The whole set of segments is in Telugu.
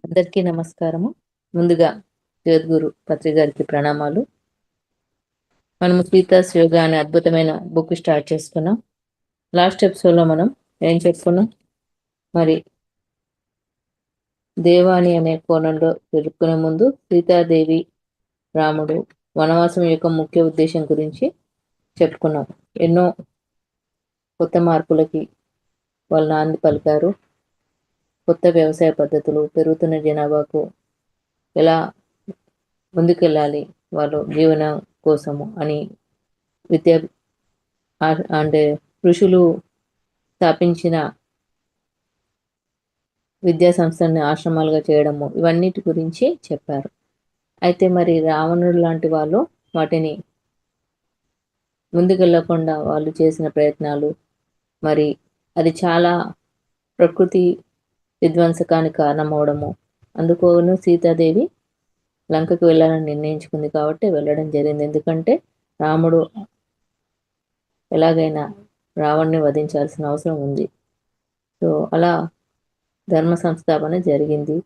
అందరికీ నమస్కారము. ముందుగా జగద్గురు పత్రి గారికి ప్రణామాలు. మనము సీతాస్ యోగా అనే అద్భుతమైన బుక్ స్టార్ట్ చేసుకున్నాం. లాస్ట్ ఎపిసోడ్లో మనం ఏం చెప్పుకున్నాం? మరి దేవాని అనే కోణంలో తెలుపుకునే ముందు సీతాదేవి, రాముడు వనవాసం యొక్క ముఖ్య ఉద్దేశం గురించి చెప్పుకున్నాం. ఎన్నో కొత్త మార్పులకి వాళ్ళ నాంది పలికారు. కొత్త వ్యవసాయ పద్ధతులు, పెరుగుతున్న జనాభాకు ఎలా ముందుకెళ్ళాలి వాళ్ళు జీవనం కోసము అని విద్యా అంటే ఋషులు స్థాపించిన విద్యా సంస్థల్ని ఆశ్రమాలుగా చేయడము ఇవన్నిటి గురించి చెప్పారు. అయితే మరి రావణుడు లాంటి వాళ్ళు వాటిని ముందుకెళ్ళకుండా వాళ్ళు చేసిన ప్రయత్నాలు, మరి అది చాలా ప్రకృతి విధ్వంసకానికి కారణమవడము, అందుకోను సీతాదేవి లంకకు వెళ్ళాలని నిర్ణయించుకుంది కాబట్టి వెళ్ళడం జరిగింది. ఎందుకంటే రాముడు ఎలాగైనా రావణ్ణి వధించాల్సిన అవసరం ఉంది. సో అలా ధర్మ సంస్థాపన జరిగింది.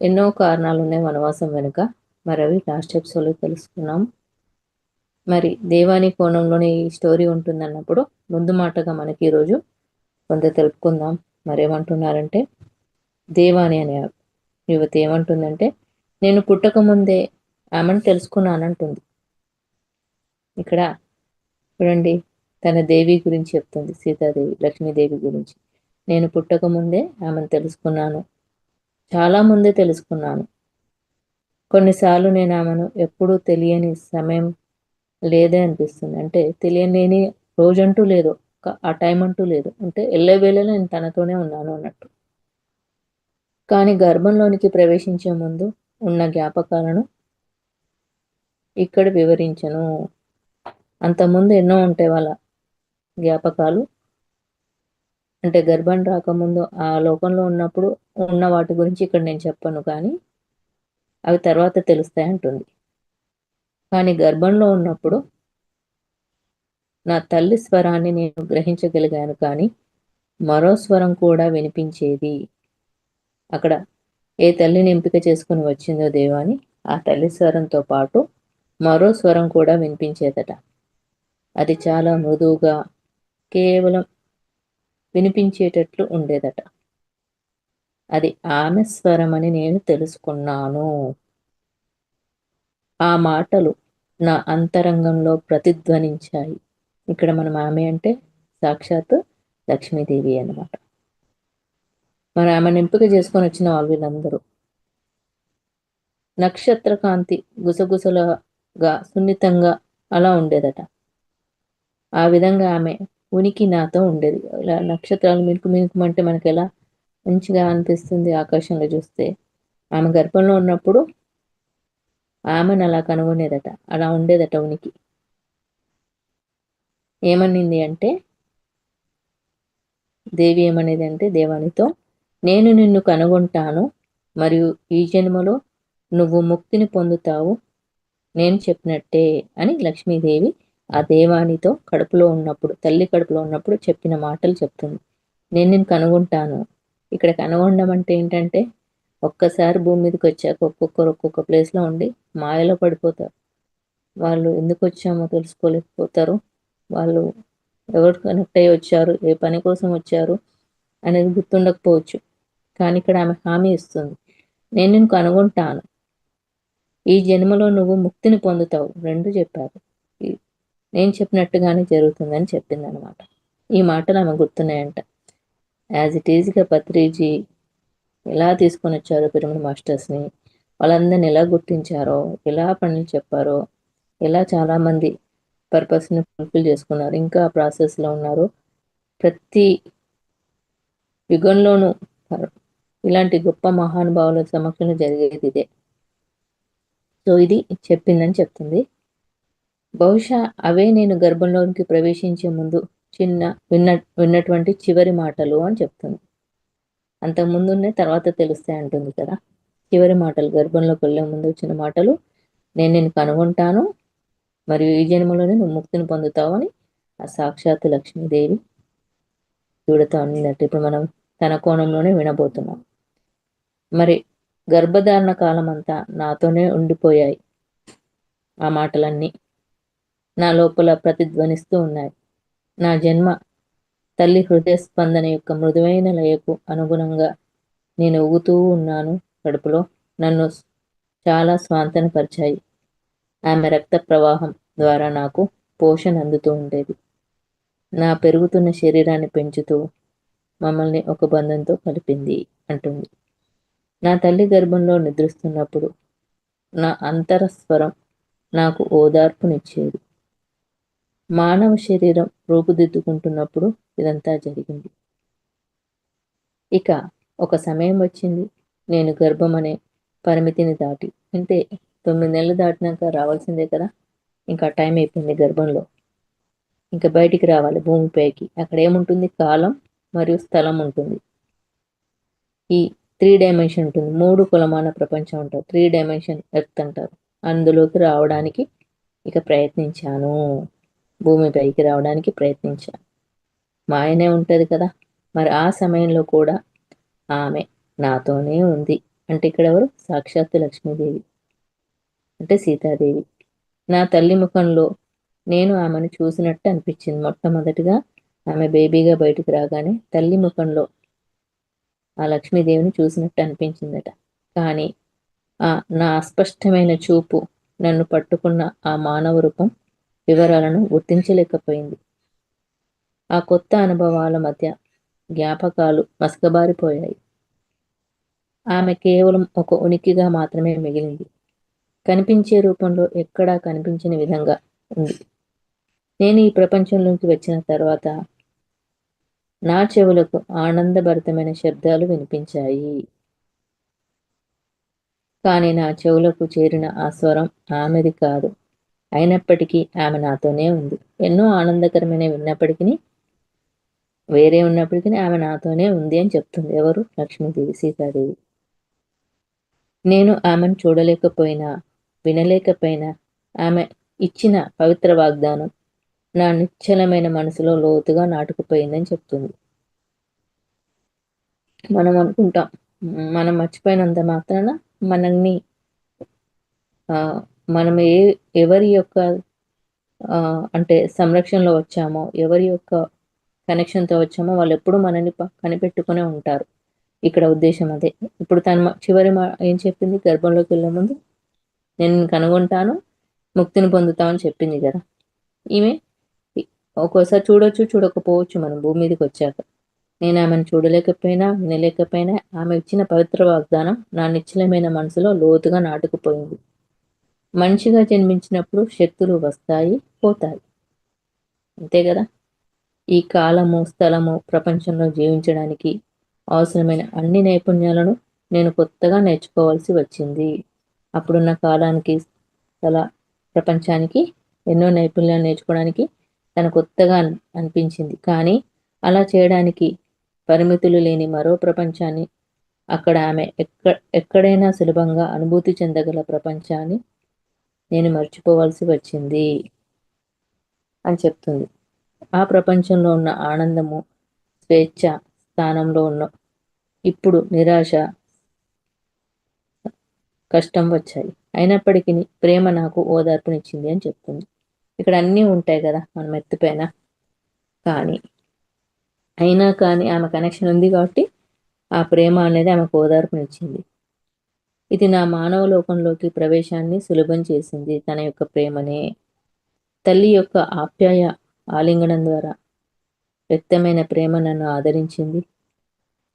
ఎన్నో కారణాలు ఉన్నాయి వనవాసం వెనుక. మరి అవి లాస్ట్ ఎపిసోడ్లో తెలుసుకున్నాం. మరి దేవాని కోణంలోనే ఈ స్టోరీ ఉంటుందన్నప్పుడు ముందు మాటగా మనకి ఈరోజు కొంత తెలుపుకుందాం. మరేమంటున్నారంటే దేవాని అనే యువతి ఏమంటుందంటే, నేను పుట్టక ముందే ఆమెను తెలుసుకున్నానంటుంది. ఇక్కడ చూడండి, తన దేవి గురించి చెప్తుంది. సీతాదేవి, లక్ష్మీదేవి గురించి. నేను పుట్టక ముందే ఆమెను తెలుసుకున్నాను, చాలా ముందే తెలుసుకున్నాను. కొన్నిసార్లు నేను ఆమెను ఎప్పుడూ తెలియని సమయం లేదే అనిపిస్తుంది. అంటే తెలియలేని రోజంటూ లేదు, ఆ టైం అంటూ లేదు. అంటే ఎల్లవేళలా నేను తనతోనే ఉన్నాను అన్నట్టు. కానీ గర్భంలోనికి ప్రవేశించే ముందు ఉన్న జ్ఞాపకాలను ఇక్కడ వివరించను. అంతకుముందు ఎన్నో ఉంటాయి వాళ్ళ జ్ఞాపకాలు. అంటే గర్భం రాకముందు ఆ లోకంలో ఉన్నప్పుడు ఉన్న వాటి గురించి ఇక్కడ నేను చెప్పను, కానీ అవి తర్వాత తెలుస్తాయి అంటుంది. కానీ గర్భంలో ఉన్నప్పుడు నా తల్లి స్వరాన్ని నేను గ్రహించగలిగాను, కానీ మరో స్వరం కూడా వినిపించేది. అక్కడ ఏ తల్లిని ఎంపిక చేసుకుని వచ్చిందో దేవాని, ఆ తల్లి స్వరంతో పాటు మరో స్వరం కూడా వినిపించేదట. అది చాలా మృదువుగా కేవలం వినిపించేటట్లు ఉండేదట. అది ఆమె స్వరం అని నేను తెలుసుకున్నాను. ఆ మాటలు నా అంతరంగంలో ప్రతిధ్వనించాయి. ఇక్కడ మనం ఆమె అంటే సాక్షాత్ లక్ష్మీదేవి అన్నమాట. మరి ఆమెను ఎంపిక చేసుకొని వచ్చిన వాళ్ళు వీళ్ళందరూ నక్షత్ర కాంతి గుసగుసలుగా సున్నితంగా అలా ఉండేదట. ఆ విధంగా ఆమె ఉనికి నాతో ఉండేది. ఇలా నక్షత్రాలు మినుకు మినుకుమంటే మనకి ఎలా మంచిగా అనిపిస్తుంది ఆకాశంలో చూస్తే. ఆమె గర్భంలో ఉన్నప్పుడు ఆమెను అలా కనుగొనేదట, అలా ఉండేదట ఉనికి. ఏమనింది అంటే, దేవి ఏమనేది అంటే దేవానితో, నేను నిన్ను కనుగొంటాను మరియు ఈ జన్మలో నువ్వు ముక్తిని పొందుతావు నేను చెప్పినట్టే అని లక్ష్మీదేవి ఆ దేవానితో కడుపులో ఉన్నప్పుడు, తల్లి కడుపులో ఉన్నప్పుడు చెప్పిన మాటలు చెప్తుంది. నేను నిన్ను కనుగొంటాను. ఇక్కడ కనుగొనడం అంటే ఏంటంటే, ఒక్కసారి భూమి మీదకి వచ్చాక ఒక్కొక్కరు ఒక్కొక్క ప్లేస్లో ఉండి మాయలో పడిపోతారు. వాళ్ళు ఎందుకు వచ్చామో తెలుసుకోలేకపోతారు. వాళ్ళు ఎవరు కనెక్ట్ అయ్యి వచ్చారు, ఏ పని కోసం వచ్చారు అనేది గుర్తుండకపోవచ్చు. కానీ ఇక్కడ ఆమె హామీ ఇస్తుంది, నేను నిన్ను కనుగొంటాను, ఈ జన్మలో నువ్వు ముక్తిని పొందుతావు. రెండు చెప్పారు. నేను చెప్పినట్టుగానే జరుగుతుందని చెప్పింది అనమాట. ఈ మాటలు ఆమె గుర్తున్నాయంట. యాజ్ ఇట్ ఈజ్గా పత్రిజీ ఎలా తీసుకొని వచ్చారో పిరమిడ్ మాస్టర్స్ని, వాళ్ళందరినీ ఎలా గుర్తించారో, ఎలా పనులు చెప్పారో, ఎలా చాలామంది పర్పస్ని ఫుల్ఫిల్ చేసుకున్నారు, ఇంకా ఆ ప్రాసెస్లో ఉన్నారు. ప్రతి యుగంలోనూ ఇలాంటి గొప్ప మహానుభావుల సమక్షంలో జరిగేది ఇదే. సో ఇది చెప్పిందని చెప్తుంది. బహుశా అవే నేను గర్భంలోనికి ప్రవేశించే ముందు విన్నటువంటి చివరి మాటలు అని చెప్తుంది. అంతకుముందునే తర్వాత తెలుస్తాయి అంటుంది కదా. చివరి మాటలు, గర్భంలోకి వెళ్ళే ముందు వచ్చిన మాటలు, నేను నిన్ను కనుగొంటాను మరియు ఈ జన్మలోనే నువ్వు ముక్తిని పొందుతావు అని ఆ సాక్షాత్ లక్ష్మీదేవి చూడతా ఉన్నట్టు ఇప్పుడు మనం తన కోణంలోనే వినబోతున్నాం. మరి గర్భధారణ కాలమంతా నాతోనే ఉండిపోయాయి. ఆ మాటలన్నీ నా లోపల ప్రతిధ్వనిస్తూ ఉన్నాయి. నా జన్మ తల్లి హృదయ స్పందన యొక్క మృదువైన లయకు అనుగుణంగా నేను ఊగుతూ ఉన్నాను కడుపులో. నన్ను చాలా స్వాంతనపరిచాయి. ఆమె రక్త ప్రవాహం ద్వారా నాకు పోషణ అందుతూ ఉండేది. నా పెరుగుతున్న శరీరాన్ని పెంచుతూ మమ్మల్ని ఒక బంధంతో కలిపింది అంటుంది. నా తల్లి గర్భంలో నిద్రిస్తున్నప్పుడు నా అంతరస్వరం నాకు ఓదార్పునిచ్చేది. మానవ శరీరం రూపుదిద్దుకుంటున్నప్పుడు ఇదంతా జరిగింది. ఇక ఒక సమయం వచ్చింది. నేను గర్భం అనే పరిమితిని దాటి, అంటే 9 నెలలు దాటినాక రావాల్సిందే కదా. ఇంకా టైం అయిపోయింది గర్భంలో. ఇంకా బయటికి రావాలి భూమిపైకి. అక్కడ ఏముంటుంది? కాలం మరియు స్థలం ఉంటుంది. ఈ 3 డైమెన్షన్ ఉంటుంది. 3 కులమాన ప్రపంచం అంటారు. 3 డైమెన్షన్ ఎర్త్ అంటారు. అందులోకి రావడానికి ఇక ప్రయత్నించాను. భూమిపైకి రావడానికి ప్రయత్నించాను. మాయనే ఉంటుంది కదా. మరి ఆ సమయంలో కూడా ఆమె నాతోనే ఉంది. అంటే ఇక్కడ ఎవరు? సాక్షాత్తు లక్ష్మీదేవి, అంటే సీతాదేవి. నా తల్లి ముఖంలో నేను ఆమెను చూసినట్టు అనిపించింది. మొట్టమొదటిగా ఆమె బేబీగా బయటకు రాగానే తల్లి ముఖంలో ఆ లక్ష్మీదేవిని చూసినట్టు అనిపించిందట. కానీ నా అస్పష్టమైన చూపు నన్ను పట్టుకున్న ఆ మానవ రూపం వివరాలను గుర్తించలేకపోయింది. ఆ కొత్త అనుభవాల మధ్య జ్ఞాపకాలు మసకబారిపోయాయి. ఆమె కేవలం ఒక ఉనికిగా మాత్రమే మిగిలింది. కనిపించే రూపంలో ఎక్కడా కనిపించని విధంగా ఉంది. నేను ఈ ప్రపంచంలోకి వచ్చిన తర్వాత నా చెవులకు ఆనందభరితమైన శబ్దాలు వినిపించాయి. కానీ నా చెవులకు చేరిన ఆ స్వరం ఆమెది కాదు. అయినప్పటికీ ఆమె నాతోనే ఉంది. ఎన్నో ఆనందకరమైన విన్నప్పటికీ, వేరే ఉన్నప్పటికీ ఆమె నాతోనే ఉంది అని చెప్తుంది. ఎవరు? లక్ష్మీదేవి, సీతాదేవి. నేను ఆమెను చూడలేకపోయినా, వినలేకపోయినా, ఆమె ఇచ్చిన పవిత్ర వాగ్దానం నా నిశ్చలమైన మనసులో లోతుగా నాటుకుపోయిందని చెప్తుంది. మనం అనుకుంటాం, మనం మర్చిపోయినంత మాత్రాన మనల్ని మనం ఎవరి యొక్క అంటే సంరక్షణలో వచ్చామో, ఎవరి యొక్క కనెక్షన్తో వచ్చామో వాళ్ళు ఎప్పుడూ మనల్ని కనిపెట్టుకునే ఉంటారు. ఇక్కడ ఉద్దేశం అదే. ఇప్పుడు తను చివరి ఏం చెప్పింది? గర్భంలోకి వెళ్ళే ముందు నేను కనుగొంటాను, ముక్తిని పొందుతామని చెప్పింది కదా. ఈమె ఒక్కోసారి చూడొచ్చు, చూడకపోవచ్చు మనం భూమి మీదకి వచ్చాక. నేను ఆమెను చూడలేకపోయినా, వినలేకపోయినా, ఆమె ఇచ్చిన పవిత్ర వాగ్దానం నా నిశ్చలమైన మనసులో లోతుగా నాటుకుపోయింది. మనిషిగా జన్మించినప్పుడు శక్తులు వస్తాయి, పోతాయి. అంతే కదా. ఈ కాలము, స్థలము, ప్రపంచంలో జీవించడానికి అవసరమైన అన్ని నైపుణ్యాలను నేను కొత్తగా నేర్చుకోవాల్సి వచ్చింది. అప్పుడున్న కాలానికి, ప్రపంచానికి ఎన్నో నైపుణ్యాలు నేర్చుకోవడానికి తను కొత్తగా అనిపించింది. కానీ అలా చేయడానికి పరిమితులు లేని మరో ప్రపంచాన్ని, అక్కడ ఆమె ఎక్కడైనా సులభంగా అనుభూతి చెందగల ప్రపంచాన్ని నేను మర్చిపోవాల్సి వచ్చింది అని చెప్తుంది. ఆ ప్రపంచంలో ఉన్న ఆనందము, స్వేచ్ఛ స్థానంలో ఉన్న ఇప్పుడు నిరాశ, కష్టం వచ్చాయి. అయినప్పటికీ ప్రేమ నాకు ఓదార్పునిచ్చింది అని చెప్తుంది. ఇక్కడ అన్నీ ఉంటాయి కదా మనం ఎత్తుపైన. కానీ ఆమె కనెక్షన్ ఉంది కాబట్టి ఆ ప్రేమ అనేది ఆమెకు ఓదార్పునిచ్చింది. ఇది నా మానవ లోకంలోకి ప్రవేశాన్ని సులభం చేసింది. తన యొక్క ప్రేమనే, తల్లి యొక్క ఆప్యాయ ఆలింగనం ద్వారా వ్యక్తమైన ప్రేమ నన్ను ఆదరించింది.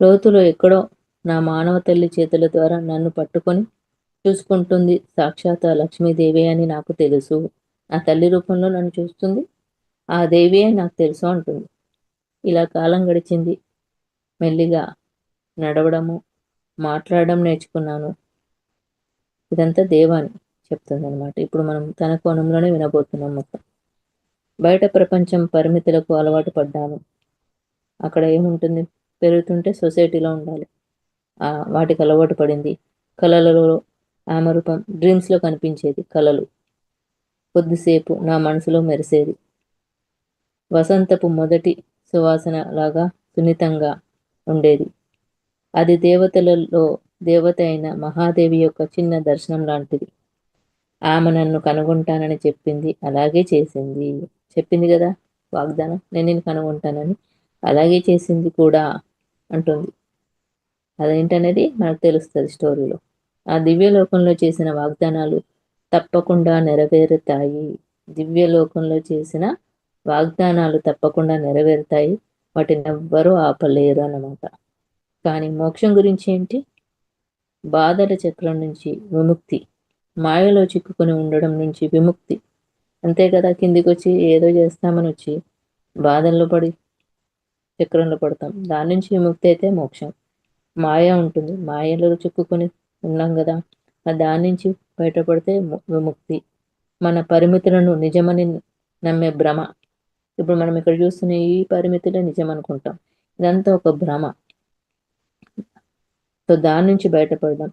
లోతులో ఎక్కడో నా మానవ తల్లి చేతుల ద్వారా నన్ను పట్టుకొని చూసుకుంటుంది సాక్షాత్ లక్ష్మీదేవి అని నాకు తెలుసు. నా తల్లి రూపంలో నన్ను చూస్తుంది ఆ దేవి అని నాకు తెలుసు అంటుంది. ఇలా కాలం గడిచింది. మెల్లిగా నడవడము, మాట్లాడడం నేర్చుకున్నాను. ఇదంతా దేవాని చెప్తుంది అనమాట. ఇప్పుడు మనం తన కోణంలోనే వినబోతున్నాం మొత్తం. బయట ప్రపంచం పరిమితులకు అలవాటు పడ్డాను. అక్కడ ఏముంటుంది? పెరుగుతుంటే సొసైటీలో ఉండాలి, వాటికి అలవాటు పడింది. కళలలో ఆమె రూపం డ్రీమ్స్లో కనిపించేది. కళలు కొద్దిసేపు నా మనసులో మెరిసేది. వసంతపు మొదటి సువాసన లాగా సున్నితంగా ఉండేది. అది దేవతలలో దేవత అయిన మహాదేవి యొక్క చిన్న దర్శనం లాంటిది. ఆమె నన్ను కనుగొంటానని చెప్పింది, అలాగే చేసింది. చెప్పింది కదా వాగ్దానం, నేను నిన్ను కనుగొంటానని, అలాగే చేసింది కూడా అంటుంది. అదేంటనేది మనకు తెలుస్తుంది స్టోరీలో. ఆ దివ్యలోకంలో చేసిన వాగ్దానాలు తప్పకుండా నెరవేరుతాయి. దివ్యలోకంలో చేసిన వాగ్దానాలు తప్పకుండా నెరవేరుతాయి. వాటిని ఎవ్వరూ ఆపలేరు అన్నమాట. కానీ మోక్షం గురించి ఏంటి? బాధల చక్రం నుంచి విముక్తి, మాయలో చిక్కుకొని ఉండడం నుంచి విముక్తి. అంతే కదా, కిందికి వచ్చి ఏదో చేస్తామని వచ్చి బాధల్లో పడి చక్రంలో పడతాం. దాని నుంచి విముక్తి అయితే మోక్షం. మాయ ఉంటుంది, మాయలో చిక్కుకొని ఉన్నాం కదా, దాని నుంచి బయటపడితే విముక్తి. మన పరిమితులను నిజమని నమ్మే భ్రమ. ఇప్పుడు మనం ఇక్కడ చూస్తున్న ఈ పరిమితులే నిజం అనుకుంటాం, ఇదంతా ఒక భ్రమ. సో దాని నుంచి బయటపడదాం.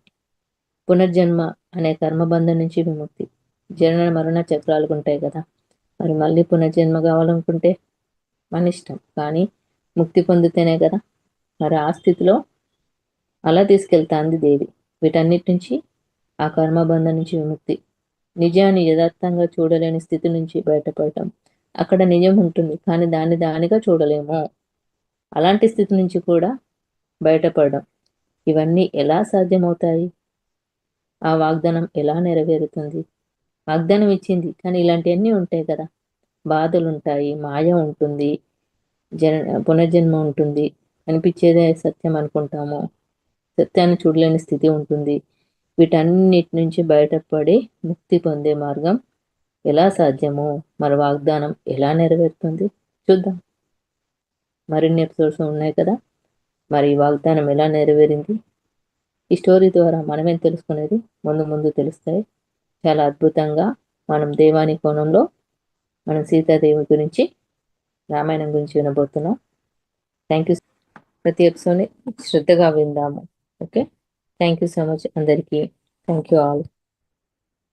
పునర్జన్మ అనే కర్మబంధం నుంచి విముక్తి. జనన మరణ చక్రాలు ఉంటాయి కదా, మరి మళ్ళీ పునర్జన్మ కావాలనుకుంటే మన ఇష్టం, కానీ ముక్తి పొందితేనే కదా. మరి ఆ స్థితిలో అలా తీసుకెళ్తాంది దేవి. వీటన్నిటి నుంచి, ఆ కర్మబంధం నుంచి విముక్తి, నిజాన్ని యథార్థంగా చూడలేని స్థితి నుంచి బయటపడటం. అక్కడ నిజం ఉంటుంది, కానీ దాన్ని దానిగా చూడలేము. అలాంటి స్థితి నుంచి కూడా బయటపడడం. ఇవన్నీ ఎలా సాధ్యమవుతాయి? ఆ వాగ్దానం ఎలా నెరవేరుతుంది? వాగ్దానం ఇచ్చింది, కానీ ఇలాంటివన్నీ ఉంటాయి కదా. బాధలు ఉంటాయి, మాయ ఉంటుంది, జన పునర్జన్మ ఉంటుంది, అనిపించేదే సత్యం అనుకుంటాము, సత్యాన్ని చూడలేని స్థితి ఉంటుంది. వీటన్నిటి నుంచి బయటపడి ముక్తి పొందే మార్గం ఎలా సాధ్యమో, మరి వాగ్దానం ఎలా నెరవేరుతుంది చూద్దాం. మరిన్ని ఎపిసోడ్స్ ఉన్నాయి కదా, మరి ఈ వాగ్దానం ఎలా నెరవేరింది, ఈ స్టోరీ ద్వారా మనమేం తెలుసుకునేది ముందు ముందు తెలుస్తాయి. చాలా అద్భుతంగా మనం దేవాని కోణంలో మనం సీతాదేవి గురించి, రామాయణం గురించి వినబోతున్నాం. Thank you. ప్రతి ఎపిసోడ్ని శ్రద్ధగా విందాము. Okay, thank you so much అందరికీ. Thank you all.